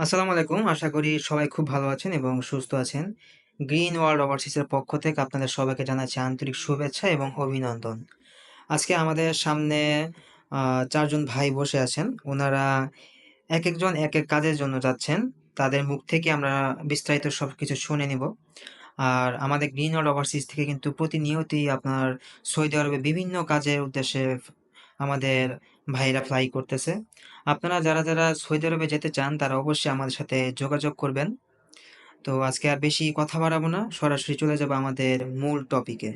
আসসালামু আলাইকুম। আশা করি সবাই খুব ভালো আছেন এবং সুস্থ আছেন। গ্রিন ওয়ার্ল্ড ওভারসিজের পক্ষ থেকে আপনাদের সবাইকে জানাচ্ছি আন্তরিক শুভেচ্ছা এবং অভিনন্দন। আজকে আমাদের সামনে ৪ জন ভাই বসে আছেন। উনারা একেকজন একেক কাজের জন্য যাচ্ছেন। তাদের মুখ থেকে আমরা বিস্তারিত সবকিছু শুনে নিব। আর আমাদের গ্রিন ওয়ার্ল্ড ওভারসিজ থেকে কিন্তু প্রতিনিয়তই আপনার সৌদি আরবে বিভিন্ন কাজের উদ্দেশ্যে আমাদের ভাইয়েরা ফ্লাই করতেছে। আপনারা যারা সৌদি আরবে যেতে চান তারা অবশ্যই আমাদের সাথে যোগাযোগ করবেন। তো আজকে আর বেশি কথা বাড়াবো না। সরাসরি চলে যাবো আমাদের মূল টপিকে।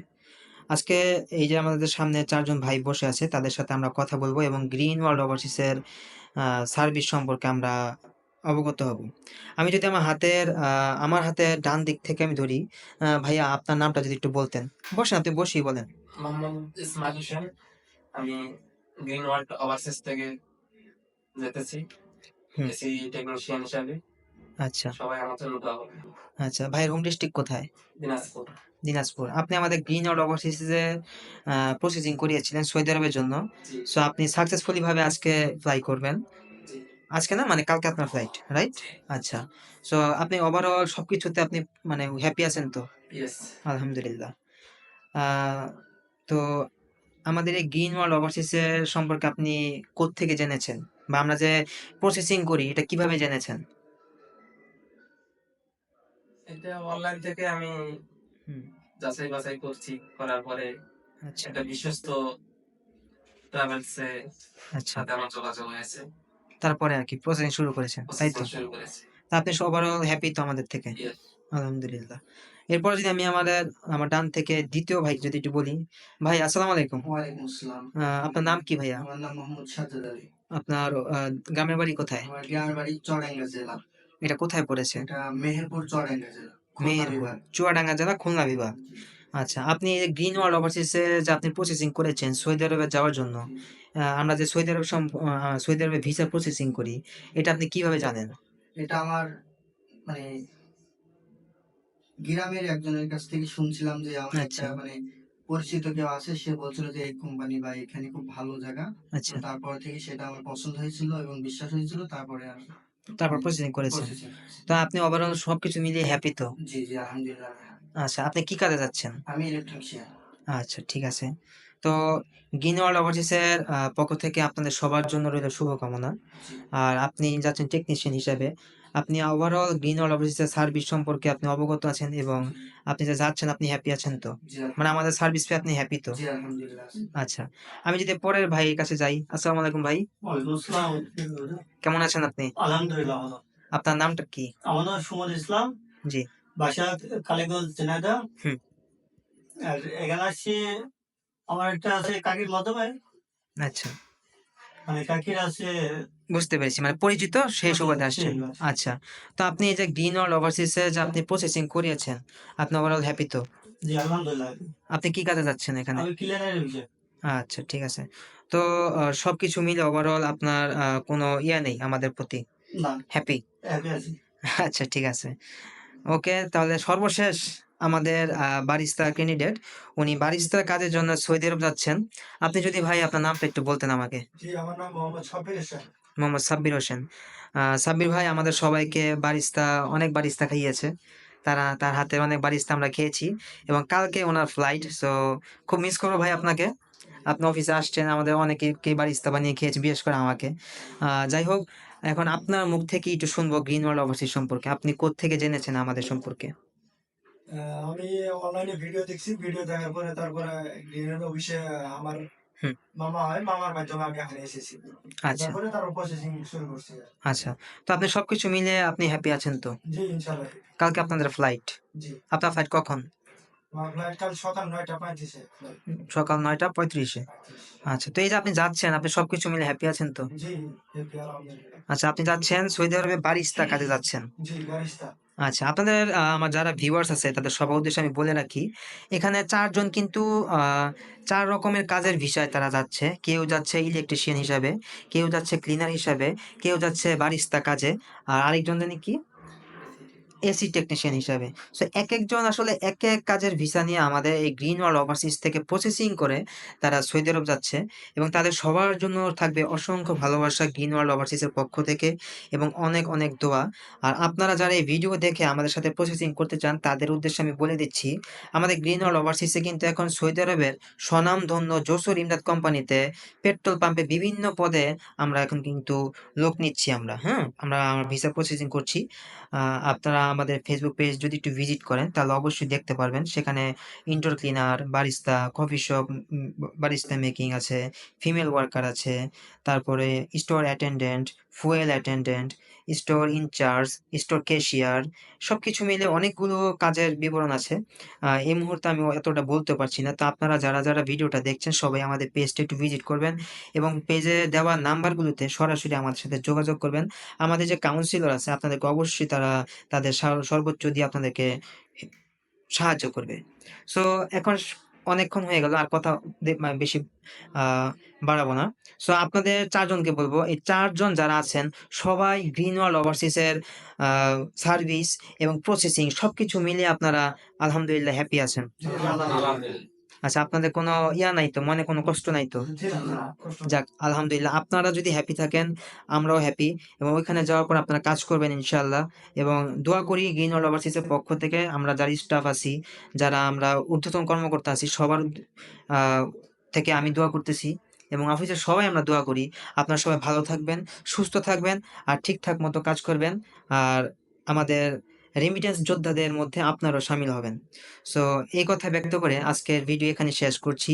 আজকে এই যে আমাদের সামনে ৪ জন ভাই বসে আছে তাদের সাথে আমরা কথা বলবো এবং গ্রিন ওয়ার্ল্ড ওভারসিজের সার্ভিস সম্পর্কে আমরা অবগত হব। আমি যদি আমার হাতের ডান দিক থেকে আমি ধরি, ভাইয়া আপনার নামটা যদি একটু বলতেন। বসেন, আপনি বসেই বলেন। মোহাম্মদ ইসমাইল হোসেন। আমি গ্রিন ওয়ার্ল্ড ওভারসিজ থেকে যেতেছি হুম, এসি টেকনিশিয়ান হিসাবে। আচ্ছা, সবাই আমার জন্য দোয়া করবেন। আচ্ছা। ভাইয়ের হোম ডিস্ট্রিক্ট কোথায়? দিনাজপুর। দিনাজপুর। আপনি আমাদের গ্রিন ওয়ার্ল্ড ওভারসিজে প্রসেসিং করিয়েছিলেন সৌদি আরবের জন্য। জি, সো আপনি সাকসেসফুলি ভাবে আজকে ফ্লাই করবেন। জি, আজকে না মানে কালকে আপনার ফ্লাইট, রাইট? জি। আচ্ছা। সো আপনি ওভারঅল সবকিছুতে আপনি মানে হ্যাপি আছেন তো? ইয়েস। আলহামদুলিল্লাহ। আ তো আমাদের এই গ্রিন ওয়ার্ল্ড ওভারসিজের সম্পর্কে আপনি কোত্থেকে জেনেছেন? বা আমরা যে প্রসেসিং করি এটা কিভাবে জেনেছেন? এটা অনলাইন থেকে আমি হুম, যাচাই বাছাই করছি। করার পরে আচ্ছা, একটা বিশ্বস্ত ট্রাভেলস এ আচ্ছা। সাথে আমার যোগাযোগ হয়েছে। তারপরে আরকি প্রসেসিং শুরু করেছেন, তাই প্রসেসিং তো? শুরু করেছি। তা আপনি ওভারঅল হ্যাপি তো আমাদের থেকে? ইয়েস। আলহামদুলিল্লাহ। এরপরে যদি আমি আমার ডান থেকে ২য় ভাই যদি একটু বলি। ভাই আসসালামু আলাইকুম। ওয়ালাইকুম আসসালাম। আপনার নাম কি ভাইয়া? আমার নাম মোহাম্মদ সাজ্জাদ আলী। আপনার গ্রামের বাড়ি কোথায়? আমার গ্রামের বাড়ি চুয়াডাঙ্গা জেলা। এটা কোথায় পড়েছে? এটা মেহেরপুর চুয়াডাঙ্গা জেলা, খুলনা মেহেরপুর, বিভাগ। চুয়াডাঙ্গা জেলা, খুলনা বিভাগ। জি, আচ্ছা, আপনি এই যে গ্রিন ওয়ার্ল্ড ওভারসিজে যে আপনি প্রসেসিং করেছেন সৌদি আরবে যাওয়ার জন্য, জি। আমরা যে সৌদি আরবে ভিসা প্রসেসিং করি, এটা আপনি কিভাবে জানেন? এটা আমার মানে গ্রামের একজনের কাছ থেকে শুনছিলাম যে আমার একটা আচ্ছা, পরিচিত কেউ আছে, সে বলছিল যে এই কোম্পানি বা এখানে খুব ভালো জায়গা। তো আচ্ছা। তারপর থেকে সেটা আমার পছন্দ হয়েছিল এবং বিশ্বাস হয়েছিল। তারপরে আর তারপর আমি প্রসেসিং করেছেন। প্রসেসিং করছি। তো আপনি ওভারঅল সবকিছু মিলিয়ে হ্যাপি তো? জি, জি, আলহামদুলিল্লাহ। আচ্ছা, আপনি কি কাজে যাচ্ছেন? আমি ইলেকট্রিশিয়ান। আচ্ছা, ঠিক আছে। তো গ্রিন ওয়ার্ল্ড ওভারসিজের পক্ষ থেকে আপনাদের সবার জন্য রইল শুভকামনা। জি, আর আপনি যাচ্ছেন টেকনিশিয়ান হিসাবে। আপনি ওভারঅল গ্রিন ওয়ার্ল্ড ওভারসিজের সার্ভিস সম্পর্কে আপনি অবগত আছেন এবং জি, আপনি যে যাচ্ছেন আপনি হ্যাপি আছেন তো? জি, মানে আমাদের সার্ভিস পেয়ে আপনি হ্যাপি তো? জি, আলহামদুলিল্লাহ। আচ্ছা। আমি যদি পরের ভাইয়ের কাছে যাই। আসসালামু আলাইকুম ভাই। ওয়ালাইকুম আসসালাম। কেমন আছেন আপনি? আলহামদুলিল্লাহ ভালো। আপনার নামটা কি? আমার নাম সুমন ইসলাম। জি। বাসা কালীগঞ্জ, ঝিনাইদহ। হুম, আর এখানে আসছি আমার একটা আছে কাকির মাধ্যমে। আচ্ছা। মানে কাকির আছে বুঝতে পেরেছি। মানে পরিচিত সেই সুবাদে আসছেন। সেই বাস। আচ্ছা। তো আপনি এই যে গ্রিন ওয়ার্ল্ড ওভারসিজে যে আপনি প্রসেসিং করিয়েছেন, আপনি ওভারঅল হ্যাপি তো? জি আলহামদুলিল্লাহ। আপনি কি কাজে যাচ্ছেন এখানে? আমি ক্লিনারের বিষয়। আচ্ছা, ঠিক আছে। তো সবকিছু মিলে ওভারঅল আপনার কোনো নেই আমাদের প্রতি? না, হ্যাপি? হ্যাপি আছি। আচ্ছা, ঠিক আছে। ওকে, তাহলে সর্বশেষ আমাদের বারিস্তা ক্যান্ডিডেট, উনি বারিস্তার কাজের জন্য সৌদি আরব যাচ্ছেন। আপনি যদি ভাই আপনার নামটা একটু বলতেন আমাকে। জি আমার নাম মোহাম্মদ সাব্বির হোসেন। মোহাম্মদ সাব্বির হোসেন। সাব্বির ভাই আমাদের সবাইকে অনেক বারিস্তা খাইয়েছে। তার হাতের অনেক বারিস্তা আমরা খেয়েছি এবং কালকে উনার ফ্লাইট। সো খুব মিস করব ভাই আপনাকে। আপনি অফিসে আসছেন, আমাদের অনেকে বারিস্তা বানিয়ে খেয়েছে, বিশেষ করে আমাকে। যাই হোক, এখন আপনার মুখ থেকেই একটু শুনবো গ্রিন ওয়ার্ল্ড ওভারসিজ সম্পর্কে। আপনি কোত্থেকে জেনেছেন আমাদের সম্পর্কে? আমি অনলাইনে ভিডিও দেখছি। ভিডিও দেখার পরে তারপরে গ্রিনের অফিসে আমার হুম, মামা হয়। মামার মাধ্যমে আমি এখানে এসেছি। আচ্ছা, তারপর প্রসেসিং শুরু করছি। আচ্ছা। তো আপনি সবকিছু মিলে আপনি হ্যাপি আছেন তো? জি ইনশাআল্লাহ। কালকে আপনাদের ফ্লাইট। জি। আপনার ফ্লাইট কখন? আমার ফ্লাইট কাল সকাল ৯টা ৩৫ এ ফ্লাইট। সকাল ৯টা ৩৫ এ। ৩৫। আচ্ছা, তো এই যে আপনি যাচ্ছেন, আপনি সবকিছু মিলে হ্যাপি আছেন তো? জি, হ্যাপি আলহামদুলিল্লাহ। আচ্ছা, আপনি যাচ্ছেন সৌদি আরবে বারিস্তা কাজে যাচ্ছেন। জি, বারিস্তা। আচ্ছা, আপনাদের আমার যারা ভিউয়ার্স আছে তাদের সবার উদ্দেশ্যে আমি বলে রাখি, এখানে ৪ জন কিন্তু আ ৪ রকমের কাজের ভিসায় তারা যাচ্ছে। কেউ যাচ্ছে ইলেকট্রিশিয়ান হিসাবে, কেউ যাচ্ছে ক্লিনার হিসাবে, কেউ যাচ্ছে বারিস্তা কাজে, আর আরেকজন জানি কি? এসি টেকনিশিয়ান হিসাবে। সো একেকজন আসলে এক কাজের ভিসা নিয়ে আমাদের এই গ্রিন ওয়ার্ল্ড ওভারসিজ থেকে প্রসেসিং করে তারা সৌদি আরব যাচ্ছে এবং তাদের সবার জন্য থাকবে অসংখ্য ভালোবাসা গ্রিন ওয়ার্ল্ড ওভারসিজের পক্ষ থেকে এবং অনেক, অনেক দোয়া। আর আপনারা যারা এই ভিডিও দেখে আমাদের সাথে প্রসেসিং করতে চান তাদের উদ্দেশ্যে আমি বলে দিচ্ছি, আমাদের গ্রিন ওয়ার্ল্ড ওভারসিজে কিন্তু এখন সৌদি আরবের স্বনামধন্য যশোর ইমদাদ কোম্পানিতে পেট্রোল পাম্পে বিভিন্ন পদে আমরা এখন কিন্তু লোক নিচ্ছি আমরা, হ্যাঁ? আমরা ভিসা প্রসেসিং করছি। আপনারা আমাদের ফেসবুক পেজ যদি একটু ভিজিট করেন তাহলে অবশ্যই দেখতে পারবেন। সেখানে indoor cleaner, barista, coffee shop, barista making আছে, ফিমেল ওয়ার্কার আছে, তারপরে store attendant, fuel attendant, store in charge, store cashier সবকিছু মিলে অনেকগুলো কাজের বিবরণ আছে। এই মুহূর্তে আমি এতটা বলতে পারছি না। তো আপনারা যারা ভিডিওটা দেখছেন সবাই আমাদের পেজটা একটু ভিজিট করবেন এবং পেজে দেওয়া নাম্বারগুলোতে সরাসরি আমাদের সাথে যোগাযোগ করবেন। আমাদের যে কাউন্সিলর আছে আপনাদেরকে অবশ্যই তারা তাদের সর্বোচ্চ দিয়ে আপনাদেরকে সাহায্য করবে। সো এখন অনেকক্ষণ হয়ে গেল। আর কথা বেশি আ বাড়াবো না। সো আপনাদের ৪ জনকে বলবো, এই ৪ জন যারা আছেন সবাই গ্রিন ওয়ার্ল্ড ওভারসিজের আ সার্ভিস এবং প্রসেসিং সবকিছু মিলিয়ে আপনারা আলহামদুলিল্লাহ হ্যাপি আছেন। জি, আলহামদুলিল্লাহ। আলহামদুলিল্লাহ। আচ্ছা, আপনাদের কোনো নাই তো? মনে কোনো কষ্ট নাই তো? জি না, না। কষ্ট যাক আলহামদুলিল্লাহ। আপনারা যদি হ্যাপি থাকেন আমরাও হ্যাপি এবং ওইখানে যাওয়ার পর আপনারা কাজ করবেন ইনশাআল্লাহ এবং দোয়া করি গ্রিন ওয়ার্ল্ড ওভারসিজের পক্ষ থেকে আমরা যারা স্টাফ আছি, যারা আমরা ঊর্ধ্বতন কর্মকর্তা আছি সবার আ থেকে আমি দোয়া করতেছি এবং অফিসের সবাই আমরা দোয়া করি। আপনারা সবাই ভালো থাকবেন, সুস্থ থাকবেন আর ঠিকঠাক মতো কাজ করবেন। আর আমাদের রেমিটেন্স যোদ্ধাদের মধ্যে আপনারাও শামিল হবেন। সো এই কথা ব্যক্ত করে আজকের ভিডিও এখানে শেষ করছি।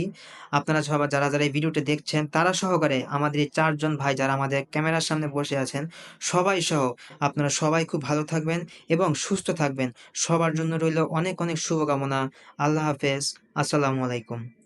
আপনারা সবাই যারা এই ভিডিওটা দেখছেন তারা সহকারে আমাদের এই ৪ জন ভাই যারা আমাদের ক্যামেরার সামনে বসে আছেন সবাই সহ আপনারা সবাই খুব ভালো থাকবেন এবং সুস্থ থাকবেন। সবার জন্য রইল অনেক, অনেক শুভকামনা। আল্লাহ হাফেজ। আসসালামু আলাইকুম।